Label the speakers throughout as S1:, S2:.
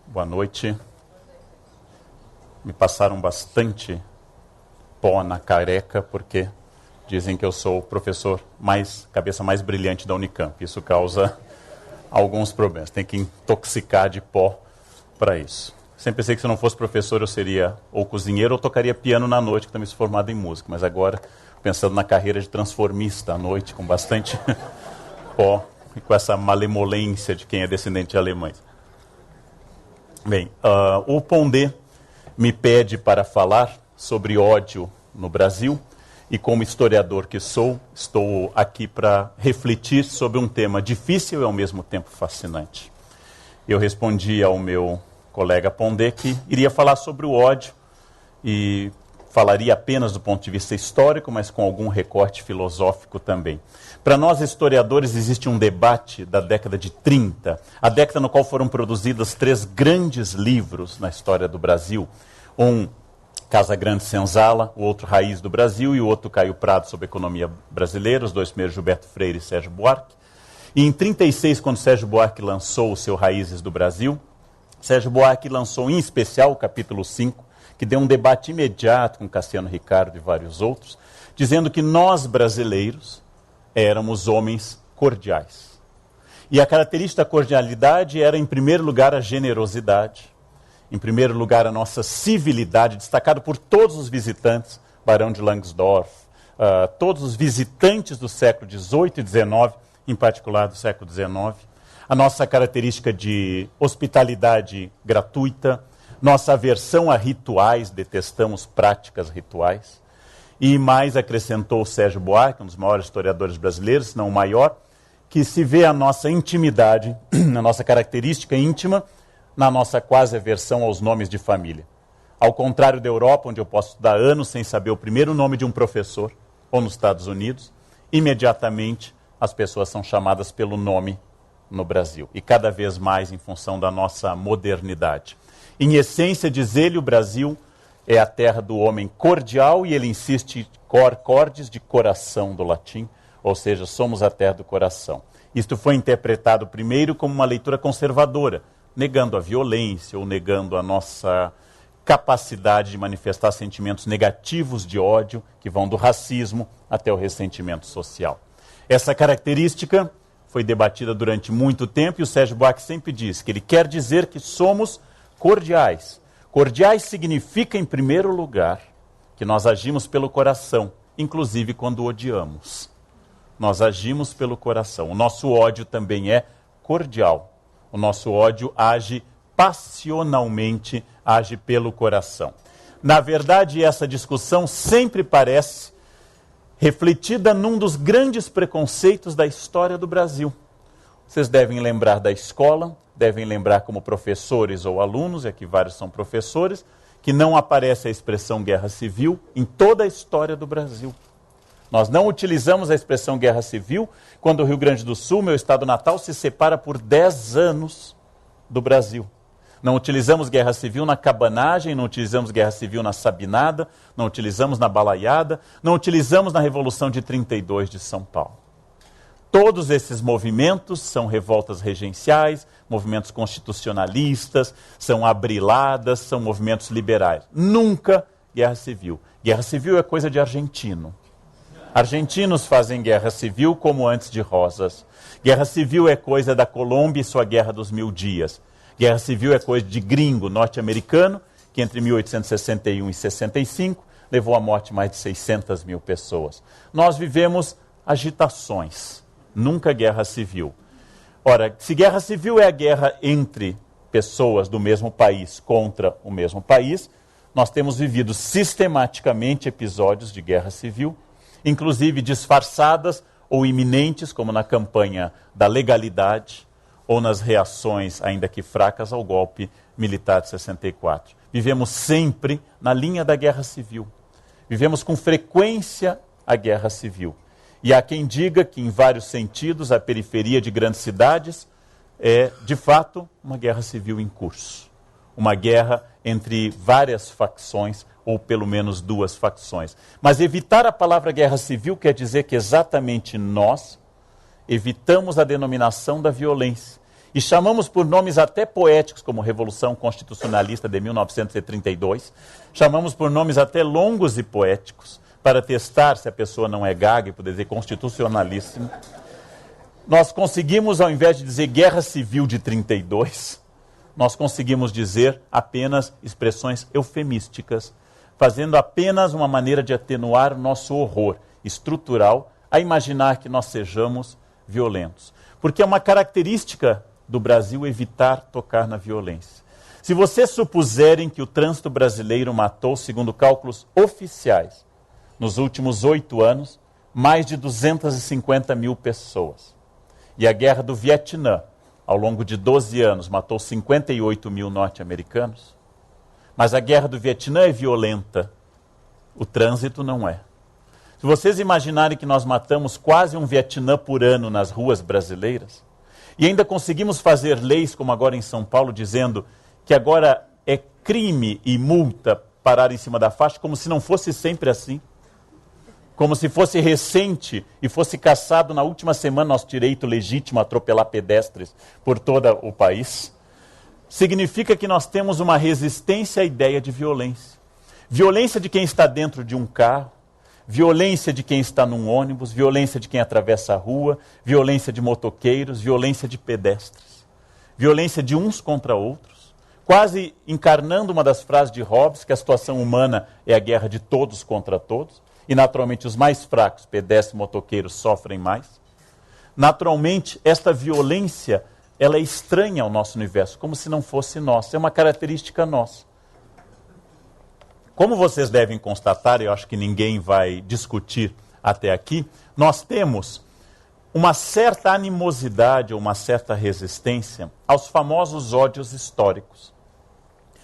S1: Boa noite. Me passaram bastante pó na careca, porque dizem que eu sou o professor cabeça mais brilhante da Unicamp. Isso causa alguns problemas. Tem que intoxicar de pó para isso. Sempre pensei que se eu não fosse professor eu seria ou cozinheiro ou tocaria piano na noite, que também sou formado em música. Mas agora, pensando na carreira de transformista à noite, com bastante pó e com essa malemolência de quem é descendente de alemães. Bem, o Pondé me pede para falar sobre ódio no Brasil e, como historiador que sou, estou aqui para refletir sobre um tema difícil e ao mesmo tempo fascinante. Eu respondi ao meu colega Pondé que iria falar sobre o ódio e falaria apenas do ponto de vista histórico, mas com algum recorte filosófico também. Para nós historiadores existe um debate da década de 30, a década no qual foram produzidos 3 grandes livros na história do Brasil. Um, Casa Grande Senzala, o outro Raiz do Brasil e o outro Caio Prado sobre economia brasileira, os 2 primeiros Gilberto Freire e Sérgio Buarque. E em 36, quando Sérgio Buarque lançou o seu Raízes do Brasil, Sérgio Buarque lançou em especial o capítulo 5, que deu um debate imediato com Cassiano Ricardo e vários outros, dizendo que nós brasileiros éramos homens cordiais. E a característica da cordialidade era, em primeiro lugar, a generosidade, em primeiro lugar, a nossa civilidade, destacado por todos os visitantes, Barão de Langsdorff, todos os visitantes do século XVIII e XIX, em particular do século XIX, a nossa característica de hospitalidade gratuita, nossa aversão a rituais, detestamos práticas rituais, e mais acrescentou Sérgio Buarque, um dos maiores historiadores brasileiros, se não o maior, que se vê a nossa intimidade, a nossa característica íntima, na nossa quase aversão aos nomes de família. Ao contrário da Europa, onde eu posso estudar anos sem saber o primeiro nome de um professor, ou nos Estados Unidos, imediatamente as pessoas são chamadas pelo nome no Brasil. E cada vez mais em função da nossa modernidade. Em essência, diz ele, o Brasil é a terra do homem cordial e ele insiste cordis de coração do latim, ou seja, somos a terra do coração. Isto foi interpretado primeiro como uma leitura conservadora, negando a violência ou negando a nossa capacidade de manifestar sentimentos negativos de ódio, que vão do racismo até o ressentimento social. Essa característica foi debatida durante muito tempo e o Sérgio Buarque sempre diz que ele quer dizer que somos cordiais. Cordiais significa, em primeiro lugar, que nós agimos pelo coração, inclusive quando odiamos. Nós agimos pelo coração. O nosso ódio também é cordial. O nosso ódio age passionalmente, age pelo coração. Na verdade, essa discussão sempre parece refletida num dos grandes preconceitos da história do Brasil. Vocês devem lembrar da escola, devem lembrar como professores ou alunos, e aqui vários são professores, que não aparece a expressão guerra civil em toda a história do Brasil. Nós não utilizamos a expressão guerra civil quando o Rio Grande do Sul, meu estado natal, se separa por 10 anos do Brasil. Não utilizamos guerra civil na cabanagem, não utilizamos guerra civil na sabinada, não utilizamos na balaiada, não utilizamos na Revolução de 32 de São Paulo. Todos esses movimentos são revoltas regenciais, movimentos constitucionalistas, são abriladas, são movimentos liberais. Nunca guerra civil. Guerra civil é coisa de argentino. Argentinos fazem guerra civil como antes de Rosas. Guerra civil é coisa da Colômbia e sua Guerra dos 1000 Dias. Guerra civil é coisa de gringo norte-americano, que entre 1861 e 65 levou à morte mais de 600 mil pessoas. Nós vivemos agitações, nunca guerra civil. Ora, se guerra civil é a guerra entre pessoas do mesmo país contra o mesmo país, nós temos vivido sistematicamente episódios de guerra civil, inclusive disfarçadas ou iminentes, como na campanha da legalidade, ou nas reações, ainda que fracas, ao golpe militar de 64. Vivemos sempre na linha da guerra civil. Vivemos com frequência a guerra civil. E há quem diga que, em vários sentidos, a periferia de grandes cidades é, de fato, uma guerra civil em curso. Uma guerra entre várias facções, ou pelo menos 2 facções. Mas evitar a palavra guerra civil quer dizer que exatamente nós evitamos a denominação da violência. e chamamos por nomes até poéticos, como Revolução Constitucionalista de 1932, chamamos por nomes até longos e poéticos, para testar se a pessoa não é gaga e poder dizer constitucionalíssimo. Nós conseguimos, ao invés de dizer Guerra Civil de 32, nós conseguimos dizer apenas expressões eufemísticas, fazendo apenas uma maneira de atenuar o nosso horror estrutural a imaginar que nós sejamos violentos. Porque é uma característica do Brasil evitar tocar na violência. Se vocês supuserem que o trânsito brasileiro matou, segundo cálculos oficiais, nos últimos 8 anos, mais de 250 mil pessoas. E a guerra do Vietnã, ao longo de 12 anos, matou 58 mil norte-americanos. Mas a guerra do Vietnã é violenta, o trânsito não é. Se vocês imaginarem que nós matamos quase um Vietnã por ano nas ruas brasileiras, e ainda conseguimos fazer leis, como agora em São Paulo, dizendo que agora é crime e multa parar em cima da faixa, como se não fosse sempre assim. Como se fosse recente e fosse cassado na última semana nosso direito legítimo a atropelar pedestres por todo o país. Significa que nós temos uma resistência à ideia de violência. Violência de quem está dentro de um carro, violência de quem está num ônibus, violência de quem atravessa a rua, violência de motoqueiros, violência de pedestres. Violência de uns contra outros, quase encarnando uma das frases de Hobbes, que a situação humana é a guerra de todos contra todos. E, naturalmente, os mais fracos, pedestres e motoqueiros, sofrem mais. Naturalmente, esta violência, ela é estranha ao nosso universo, como se não fosse nossa. É uma característica nossa. Como vocês devem constatar, eu acho que ninguém vai discutir até aqui, nós temos uma certa animosidade ou uma certa resistência aos famosos ódios históricos.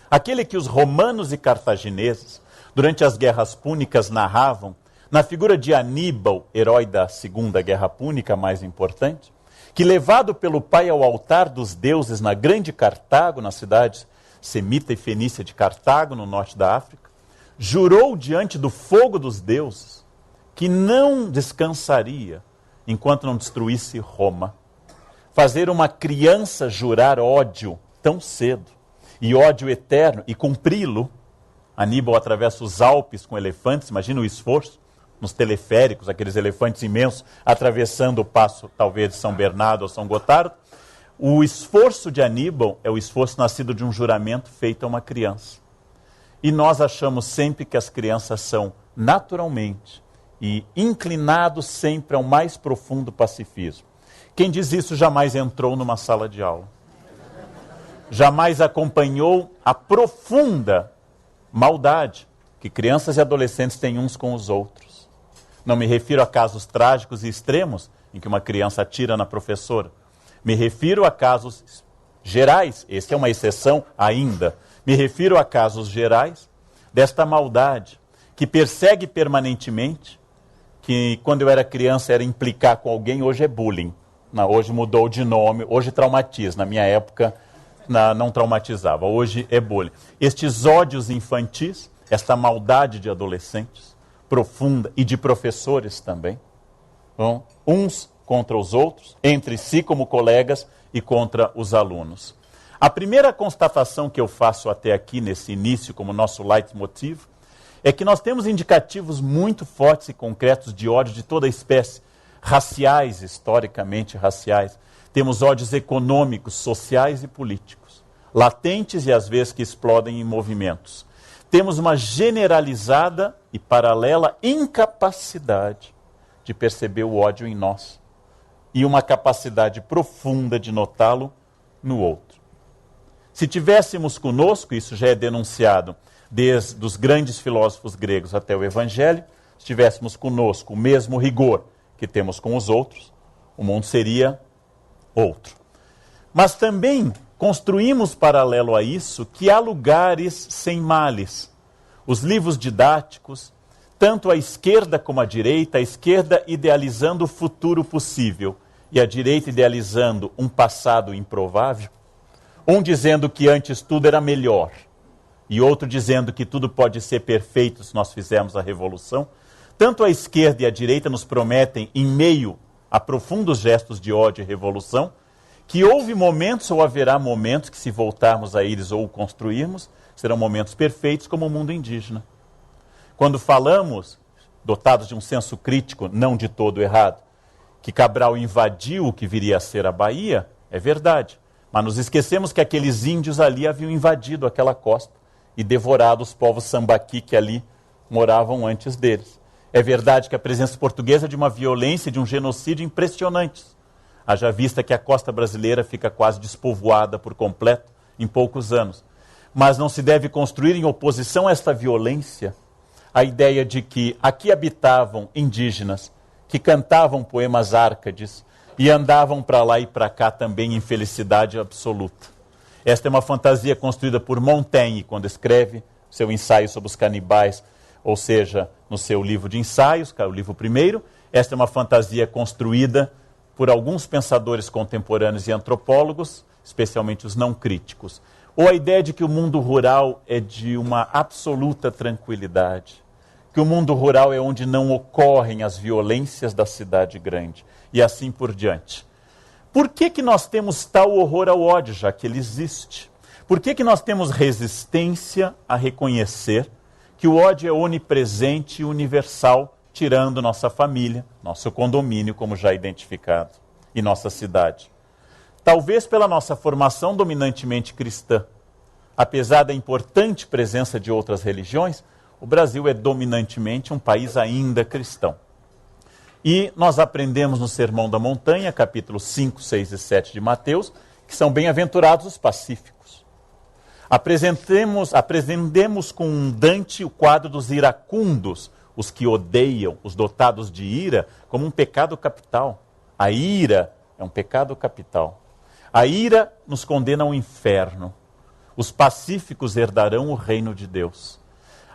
S1: Aquele que os romanos e cartagineses, durante as guerras púnicas, narravam, na figura de Aníbal, herói da Segunda Guerra Púnica, mais importante, que levado pelo pai ao altar dos deuses na grande Cartago, na cidade semita e fenícia de Cartago, no norte da África, jurou diante do fogo dos deuses que não descansaria enquanto não destruísse Roma. Fazer uma criança jurar ódio tão cedo, e ódio eterno, e cumpri-lo. Aníbal atravessa os Alpes com elefantes, imagina o esforço, nos teleféricos, aqueles elefantes imensos, atravessando o passo, talvez, de São Bernardo ou São Gotardo. O esforço de Aníbal é o esforço nascido de um juramento feito a uma criança. E nós achamos sempre que as crianças são, naturalmente, e inclinados sempre ao mais profundo pacifismo. Quem diz isso jamais entrou numa sala de aula. Jamais acompanhou a profunda maldade que crianças e adolescentes têm uns com os outros. Não me refiro a casos trágicos e extremos em que uma criança atira na professora. Me refiro a casos gerais, essa é uma exceção ainda. Me refiro a casos gerais desta maldade que persegue permanentemente, que quando eu era criança era implicar com alguém, hoje é bullying. Não, hoje mudou de nome, hoje traumatiza. Na minha época não traumatizava, hoje é bullying. Estes ódios infantis, esta maldade de adolescentes, profunda, e de professores também, uns contra os outros, entre si como colegas e contra os alunos. A primeira constatação que eu faço até aqui, nesse início, como nosso leitmotiv, é que nós temos indicativos muito fortes e concretos de ódio de toda espécie, raciais, historicamente raciais. Temos ódios econômicos, sociais e políticos, latentes e às vezes que explodem em movimentos. Temos uma generalizada e paralela incapacidade de perceber o ódio em nós e uma capacidade profunda de notá-lo no outro. Se tivéssemos conosco, isso já é denunciado desde os grandes filósofos gregos até o Evangelho, se tivéssemos conosco o mesmo rigor que temos com os outros, o mundo seria outro. Mas também construímos paralelo a isso que há lugares sem males. Os livros didáticos, tanto a esquerda como a esquerda idealizando o futuro possível e a direita idealizando um passado improvável, um dizendo que antes tudo era melhor e outro dizendo que tudo pode ser perfeito se nós fizermos a revolução, tanto a esquerda e a direita nos prometem, em meio a profundos gestos de ódio e revolução, Que houve momentos ou haverá momentos que, se voltarmos a eles ou construirmos, serão momentos perfeitos como o mundo indígena. Quando falamos, dotados de um senso crítico, não de todo errado, que Cabral invadiu o que viria a ser a Bahia, é verdade. Mas nos esquecemos que aqueles índios ali haviam invadido aquela costa e devorado os povos sambaqui que ali moravam antes deles. É verdade que a presença portuguesa é de uma violência, de um genocídio impressionantes. Haja vista que a costa brasileira fica quase despovoada por completo em poucos anos. Mas não se deve construir em oposição a esta violência a ideia de que aqui habitavam indígenas que cantavam poemas árcades e andavam para lá e para cá também em felicidade absoluta. Esta é uma fantasia construída por Montaigne quando escreve seu ensaio sobre os canibais, ou seja, no seu livro de ensaios, que é o livro primeiro. Esta é uma fantasia construída por alguns pensadores contemporâneos e antropólogos, especialmente os não críticos. Ou a ideia de que o mundo rural é de uma absoluta tranquilidade, que o mundo rural é onde não ocorrem as violências da cidade grande, e assim por diante. Por que nós temos tal horror ao ódio, já que ele existe? Por que nós temos resistência a reconhecer que o ódio é onipresente e universal, tirando nossa família, nosso condomínio, como já identificado, e nossa cidade? Talvez pela nossa formação dominantemente cristã. Apesar da importante presença de outras religiões, o Brasil é dominantemente um país ainda cristão. E nós aprendemos no Sermão da Montanha, capítulos 5, 6 e 7 de Mateus, que são bem-aventurados os pacíficos. Aprendemos com Dante o quadro dos iracundos, os que odeiam, os dotados de ira, como um pecado capital. A ira é um pecado capital. A ira nos condena ao inferno. Os pacíficos herdarão o reino de Deus.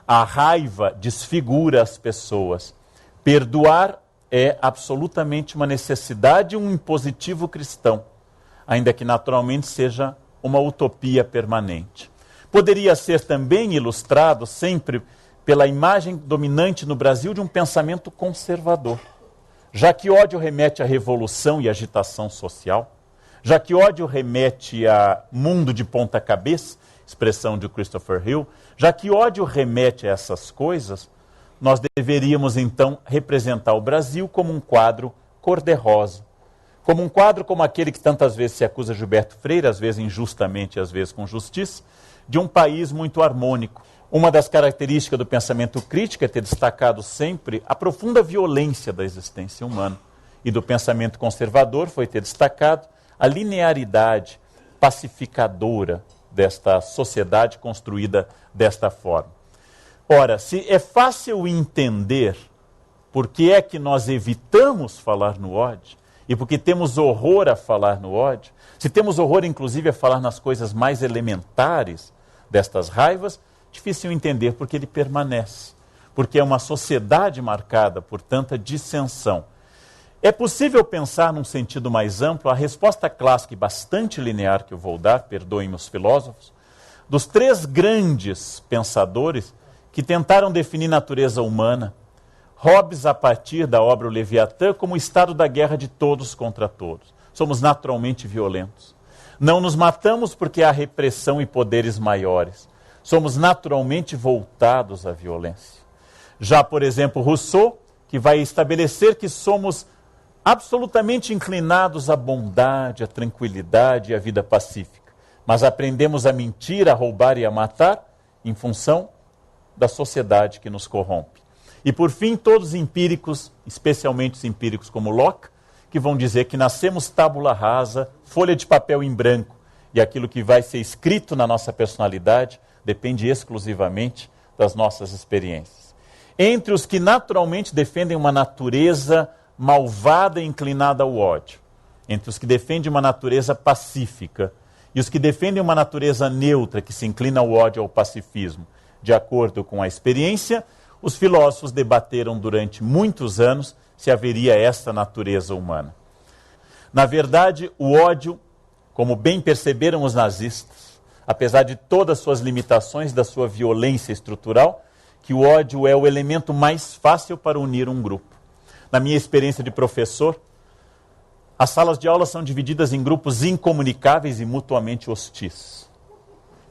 S1: A raiva desfigura as pessoas. Perdoar é absolutamente uma necessidade e um impositivo cristão, ainda que naturalmente seja uma utopia permanente. Poderia ser também ilustrado sempre pela imagem dominante no Brasil de um pensamento conservador. Já que ódio remete à revolução e agitação social, já que ódio remete a mundo de ponta cabeça, expressão de Christopher Hill, já que ódio remete a essas coisas, nós deveríamos então representar o Brasil como um quadro cor-de-rosa, como um quadro como aquele que tantas vezes se acusa Gilberto Freire, às vezes injustamente, às vezes com justiça, de um país muito harmônico. Uma das características do pensamento crítico é ter destacado sempre a profunda violência da existência humana. E do pensamento conservador foi ter destacado a linearidade pacificadora desta sociedade construída desta forma. Ora, se é fácil entender por que é que nós evitamos falar no ódio, e porque temos horror a falar no ódio, se temos horror inclusive a falar nas coisas mais elementares destas raivas, difícil entender porque ele permanece, porque é uma sociedade marcada por tanta dissensão. É possível pensar num sentido mais amplo a resposta clássica e bastante linear que eu vou dar, perdoem-me os filósofos, dos três grandes pensadores que tentaram definir natureza humana. Hobbes, a partir da obra O Leviatã, como o estado da guerra de todos contra todos. Somos naturalmente violentos. Não nos matamos porque há repressão e poderes maiores. Somos naturalmente voltados à violência. Já, por exemplo, Rousseau, que vai estabelecer que somos absolutamente inclinados à bondade, à tranquilidade e à vida pacífica. Mas aprendemos a mentir, a roubar e a matar em função da sociedade que nos corrompe. E por fim, todos os empíricos, especialmente os empíricos como Locke, que vão dizer que nascemos tábula rasa, folha de papel em branco, e aquilo que vai ser escrito na nossa personalidade depende exclusivamente das nossas experiências. Entre os que naturalmente defendem uma natureza malvada e inclinada ao ódio, entre os que defendem uma natureza pacífica e os que defendem uma natureza neutra que se inclina ao ódio e ao pacifismo, de acordo com a experiência, os filósofos debateram durante muitos anos se haveria esta natureza humana. Na verdade, o ódio, como bem perceberam os nazistas, apesar de todas as suas limitações, da sua violência estrutural, que o ódio é o elemento mais fácil para unir um grupo. Na minha experiência de professor, As salas de aula são divididas em grupos incomunicáveis e mutuamente hostis,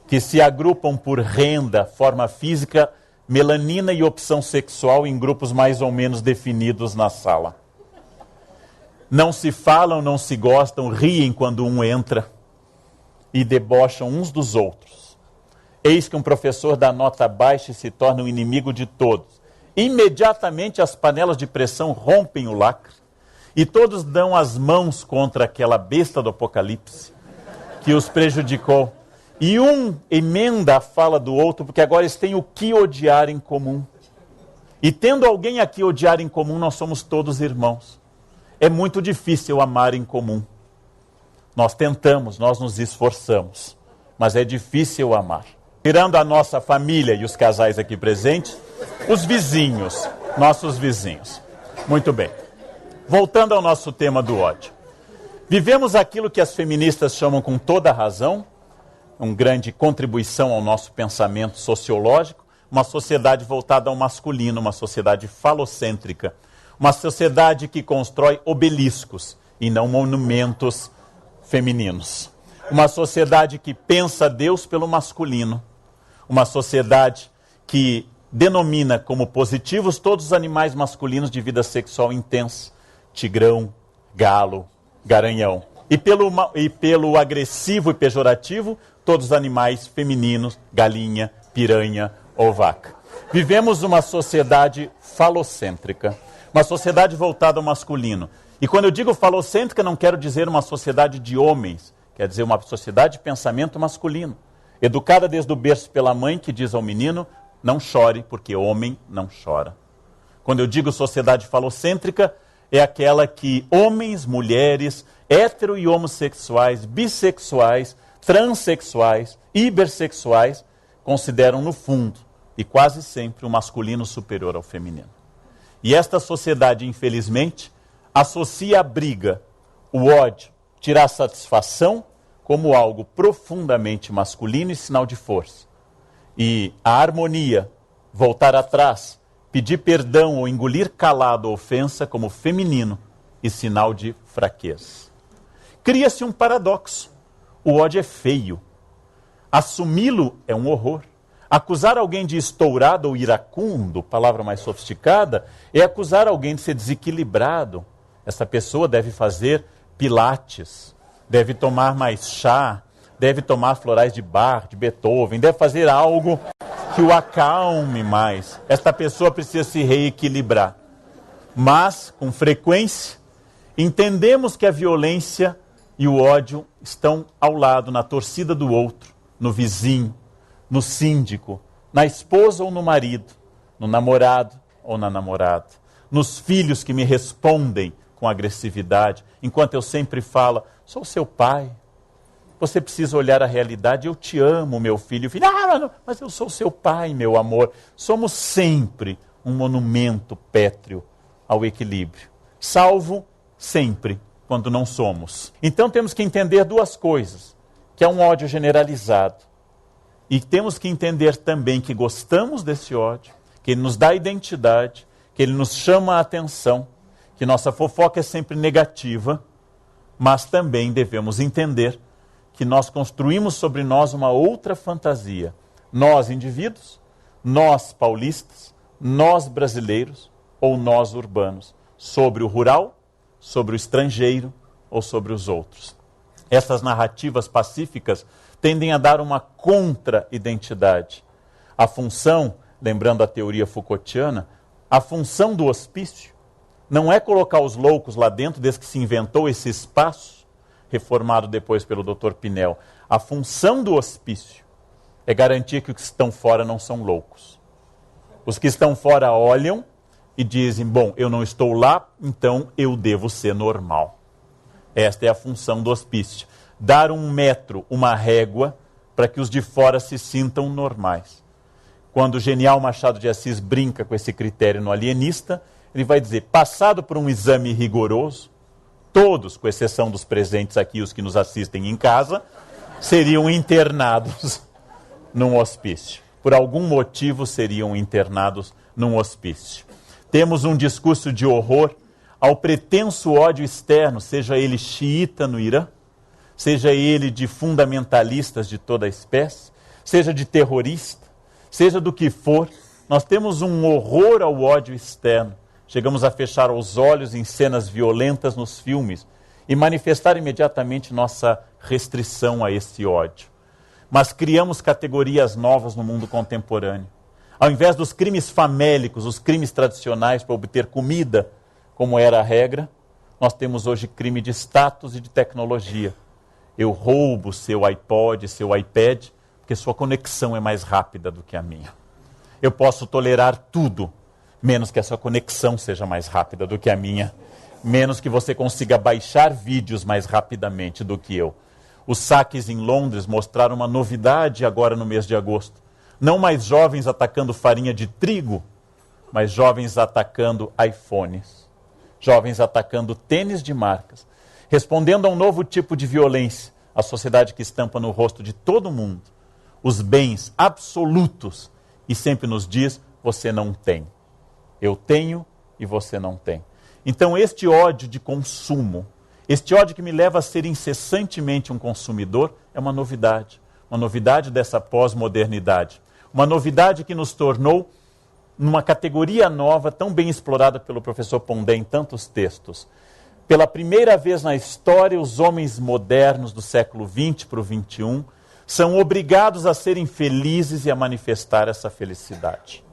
S1: que se agrupam por renda, forma física, melanina e opção sexual em grupos mais ou menos definidos na sala. Não se falam, não se gostam, riem quando um entra e debocham uns dos outros. Eis que um professor dá nota baixa e se torna um inimigo de todos. Imediatamente as panelas de pressão rompem o lacre e todos dão as mãos contra aquela besta do Apocalipse que os prejudicou. E um emenda a fala do outro, porque agora eles têm o que odiar em comum. E tendo alguém aqui odiar em comum, nós somos todos irmãos. É muito difícil amar em comum. Nós tentamos, nós nos esforçamos, mas é difícil amar. Tirando a nossa família e os casais aqui presentes, os vizinhos, nossos vizinhos. Muito bem. Voltando ao nosso tema do ódio. Vivemos aquilo que as feministas chamam com toda razão, uma grande contribuição ao nosso pensamento sociológico, uma sociedade voltada ao masculino, uma sociedade falocêntrica, uma sociedade que constrói obeliscos e não monumentos femininos. Uma sociedade que pensa Deus pelo masculino. Uma sociedade que denomina como positivos todos os animais masculinos de vida sexual intensa. Tigrão, galo, garanhão. E pelo agressivo e pejorativo, todos os animais femininos, galinha, piranha ou vaca. Vivemos uma sociedade falocêntrica. Uma sociedade voltada ao masculino. E quando eu digo falocêntrica, não quero dizer uma sociedade de homens. Quer dizer uma sociedade de pensamento masculino. Educada desde o berço pela mãe que diz ao menino, não chore, porque homem não chora. Quando eu digo sociedade falocêntrica, é aquela que homens, mulheres, hétero e homossexuais, bissexuais, transexuais, hipersexuais, consideram no fundo, e quase sempre, o masculino superior ao feminino. E esta sociedade, infelizmente, associa a briga, o ódio, tirar satisfação como algo profundamente masculino e sinal de força. E a harmonia, voltar atrás, pedir perdão ou engolir calado a ofensa como feminino e sinal de fraqueza. Cria-se um paradoxo. O ódio é feio. Assumi-lo é um horror. Acusar alguém de estourado ou iracundo, palavra mais sofisticada, é acusar alguém de ser desequilibrado. Essa pessoa deve fazer pilates, deve tomar mais chá, deve tomar florais de Bach, de Beethoven, deve fazer algo que o acalme mais. Esta pessoa precisa se reequilibrar. Mas, com frequência, entendemos que a violência e o ódio estão ao lado, na torcida do outro, no vizinho, no síndico, na esposa ou no marido, no namorado ou na namorada, nos filhos que me respondem com agressividade, enquanto eu sempre falo, sou seu pai, você precisa olhar a realidade, eu te amo, meu filho. Filho, mas eu sou seu pai, meu amor. Somos sempre um monumento pétreo ao equilíbrio, salvo sempre quando não somos. Então temos que entender duas coisas, que é um ódio generalizado, e temos que entender também que gostamos desse ódio, que ele nos dá identidade, que ele nos chama a atenção, que nossa fofoca é sempre negativa, mas também devemos entender que nós construímos sobre nós uma outra fantasia. Nós, indivíduos, nós, paulistas, nós, brasileiros, ou nós, urbanos, sobre o rural, sobre o estrangeiro ou sobre os outros. Essas narrativas pacíficas tendem a dar uma contra-identidade. A função, lembrando a teoria Foucaultiana, a função do hospício não é colocar os loucos lá dentro, desde que se inventou esse espaço, reformado depois pelo Dr. Pinel. A função do hospício é garantir que os que estão fora não são loucos. Os que estão fora olham e dizem, bom, eu não estou lá, então eu devo ser normal. Esta é a função do hospício. Dar um metro, uma régua, para que os de fora se sintam normais. Quando o genial Machado de Assis brinca com esse critério no Alienista, ele vai dizer, passado por um exame rigoroso, todos, com exceção dos presentes aqui, os que nos assistem em casa, seriam internados num hospício. Por algum motivo seriam internados num hospício. Temos um discurso de horror ao pretenso ódio externo, seja ele xiita no Irã, seja ele de fundamentalistas de toda a espécie, seja de terrorista, seja do que for, nós temos um horror ao ódio externo. Chegamos a fechar os olhos em cenas violentas nos filmes e manifestar imediatamente nossa restrição a esse ódio. Mas criamos categorias novas no mundo contemporâneo. Ao invés dos crimes famélicos, os crimes tradicionais para obter comida, como era a regra, nós temos hoje crime de status e de tecnologia. Eu roubo seu iPod, seu iPad, porque sua conexão é mais rápida do que a minha. Eu posso tolerar tudo, menos que a sua conexão seja mais rápida do que a minha, menos que você consiga baixar vídeos mais rapidamente do que eu. Os saques em Londres mostraram uma novidade agora no mês de agosto. Não mais jovens atacando farinha de trigo, mas jovens atacando iPhones. Jovens atacando tênis de marcas. Respondendo a um novo tipo de violência, a sociedade que estampa no rosto de todo mundo os bens absolutos e sempre nos diz, você não tem. Eu tenho e você não tem. Então este ódio de consumo, este ódio que me leva a ser incessantemente um consumidor, é uma novidade dessa pós-modernidade. Uma novidade que nos tornou numa categoria nova, tão bem explorada pelo professor Pondé em tantos textos. Pela primeira vez na história, os homens modernos do século XX para o XXI são obrigados a serem felizes e a manifestar essa felicidade.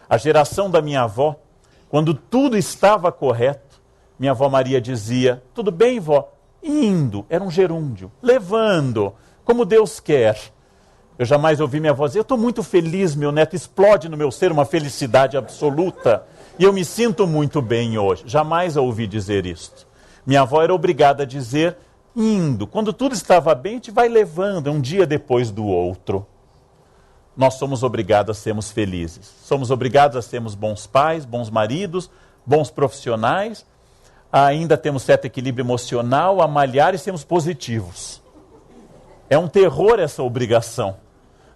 S1: A geração da minha avó, quando tudo estava correto, minha avó Maria dizia, tudo bem, vó? Indo, era um gerúndio, levando, como Deus quer. Eu jamais ouvi minha avó dizer, eu estou muito feliz, meu neto, explode no meu ser uma felicidade absoluta. E eu me sinto muito bem hoje. Jamais a ouvi dizer isto. Minha avó era obrigada a dizer, indo. Quando tudo estava bem, a gente vai levando, um dia depois do outro. Nós somos obrigados a sermos felizes. Somos obrigados a sermos bons pais, bons maridos, bons profissionais. Ainda temos certo equilíbrio emocional, a malhar e sermos positivos. É um terror essa obrigação.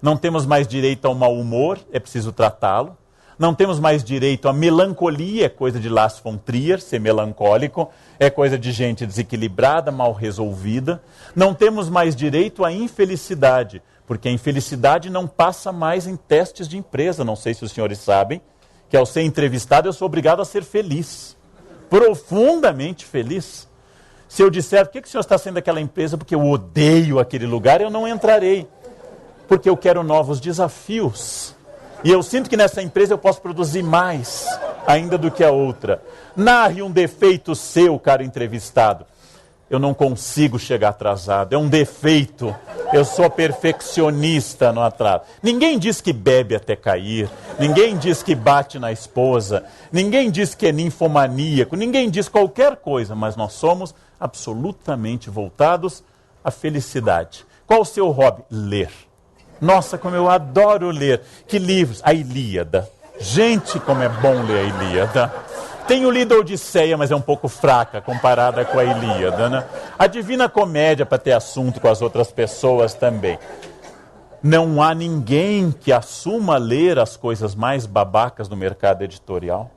S1: Não temos mais direito ao mau humor, é preciso tratá-lo. Não temos mais direito à melancolia, é coisa de Lars von Trier, ser melancólico, é coisa de gente desequilibrada, mal resolvida. Não temos mais direito à infelicidade, porque a infelicidade não passa mais em testes de empresa. Não sei se os senhores sabem, que ao ser entrevistado eu sou obrigado a ser feliz, profundamente feliz. Se eu disser, por que o senhor está saindo daquela empresa? Porque eu odeio aquele lugar, eu não entrarei. Porque eu quero novos desafios. E eu sinto que nessa empresa eu posso produzir mais ainda do que a outra. Narre um defeito seu, caro entrevistado. Eu não consigo chegar atrasado, é um defeito. Eu sou perfeccionista no atraso. Ninguém diz que bebe até cair, ninguém diz que bate na esposa, ninguém diz que é ninfomaníaco, ninguém diz qualquer coisa, mas nós somos absolutamente voltados à felicidade. Qual o seu hobby? Ler. Nossa, como eu adoro ler. Que livros? A Ilíada. Gente, como é bom ler a Ilíada. Tenho lido a Odisseia, mas é um pouco fraca comparada com a Ilíada, né? A Divina Comédia, para ter assunto com as outras pessoas também. Não há ninguém que assuma ler as coisas mais babacas do mercado editorial,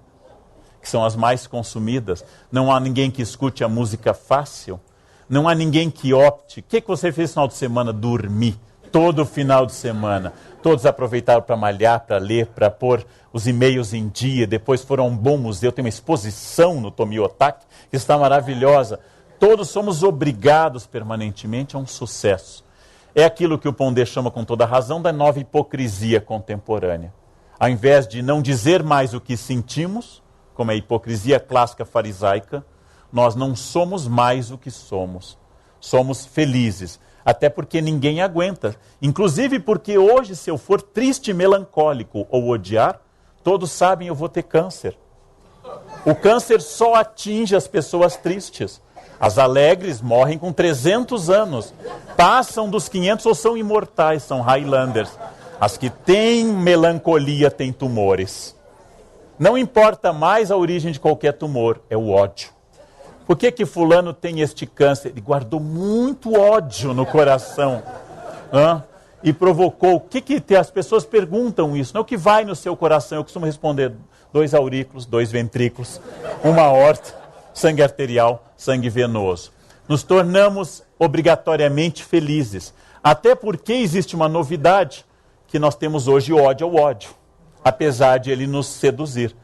S1: que são as mais consumidas. Não há ninguém que escute a música fácil. Não há ninguém que opte. O que você fez no final de semana? Dormir. Todo final de semana. Todos aproveitaram para malhar, para ler, para pôr os e-mails em dia. Depois foram a um bom museu. Tem uma exposição no Tomiotaki que está maravilhosa. Todos somos obrigados permanentemente a um sucesso. É aquilo que o Pondé chama com toda razão da nova hipocrisia contemporânea. Ao invés de não dizer mais o que sentimos, como é a hipocrisia clássica farisaica, nós não somos mais o que somos. Somos felizes. Até porque ninguém aguenta. Inclusive porque hoje, se eu for triste, melancólico ou odiar, todos sabem eu vou ter câncer. O câncer só atinge as pessoas tristes. As alegres morrem com 300 anos. Passam dos 500 ou são imortais, são Highlanders. As que têm melancolia têm tumores. Não importa mais a origem de qualquer tumor, é o ódio. Por que fulano tem este câncer? Ele guardou muito ódio no coração. E provocou. As pessoas perguntam isso. Não, o que vai no seu coração? Eu costumo responder, 2 aurículos, 2 ventrículos, uma aorta. sangue arterial, sangue venoso. Nos tornamos obrigatoriamente felizes, até porque existe uma novidade, que nós temos hoje ódio ao ódio, apesar de ele nos seduzir.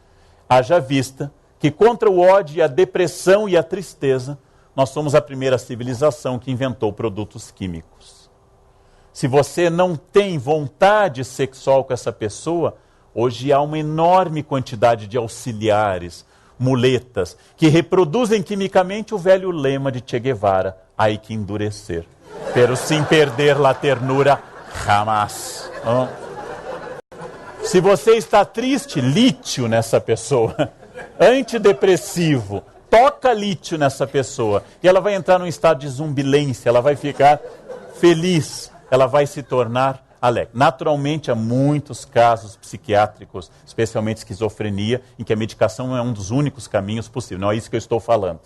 S1: Haja vista que contra o ódio, a depressão e a tristeza, nós somos a primeira civilização que inventou produtos químicos. Se você não tem vontade sexual com essa pessoa, hoje há uma enorme quantidade de auxiliares, muletas, que reproduzem quimicamente o velho lema de Che Guevara, hay que endurecer, pero sin perder la ternura jamás. Se você está triste, lítio nessa pessoa, antidepressivo, toca lítio nessa pessoa, e ela vai entrar num estado de zumbilência, ela vai ficar feliz, ela vai se tornar alegre. Naturalmente, há muitos casos psiquiátricos, especialmente esquizofrenia, em que a medicação é um dos únicos caminhos possíveis. Não é isso que eu estou falando.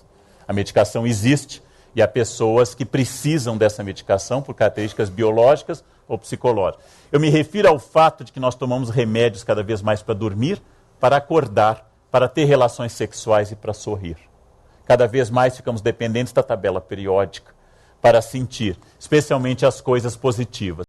S1: A medicação existe e há pessoas que precisam dessa medicação por características biológicas ou psicológicas. Eu me refiro ao fato de que nós tomamos remédios cada vez mais para dormir, para acordar, para ter relações sexuais e para sorrir. Cada vez mais ficamos dependentes da tabela periódica para sentir, especialmente as coisas positivas.